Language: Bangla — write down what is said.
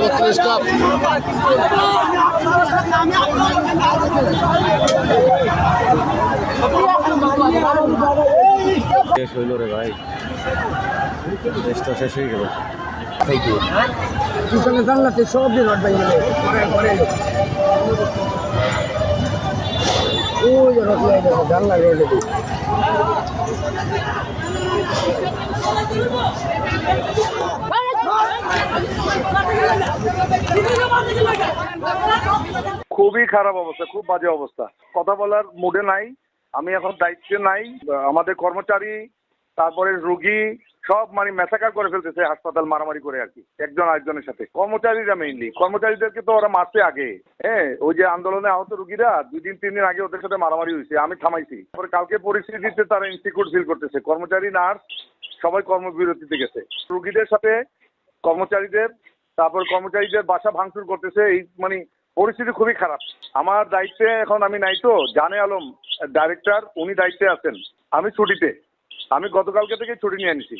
32 কাপ। শেষ হইল রে ভাই, দেশটা শেষ হয়ে গেল। পিছনে জানলাতে সব দিন রড ভাই গেলে ওই রড লাগাই দেবো জানলা রোডে খুবই খারাপ অবস্থা, খুব বাজে অবস্থা। কথা বলার মুডে নাই, আমি এখন দায়িত্বে নাই। আমাদের কর্মচারী তারপরে রোগী সব মানে মেসাকার করে ফেলতেছে হাসপাতাল মারামারি করে আর কি, একজন আরেকজনের সাথে। কর্মচারীরা মেইনলি, কর্মচারীদেরকে তো ওরা মারছে আগে। হ্যাঁ, ওই যে আন্দোলনে আহত রোগীরা 2-3 দিন আগে ওদের সাথে মারামারি হয়েছে, আমি থামাইছি। তারপরে কালকে পরিস্থিতিতে তারা ইনসিকিউর ফিল করতেছে, কর্মচারী নার্স সবাই কর্মবিরতিতে গেছে। রোগীদের সাথে কর্মচারীদের, তারপর কর্মচারীদের বাসা ভাঙচুর করতেছে। এই মানে পরিস্থিতি খুবই খারাপ। আমার দায়িত্বে এখন আমি নাই, তো জানে আলম ডাইরেক্টর উনি দায়িত্বে আছেন, আমি ছুটিতে। আমি গতকালকে থেকে ছুটি নিয়ে আনিছি।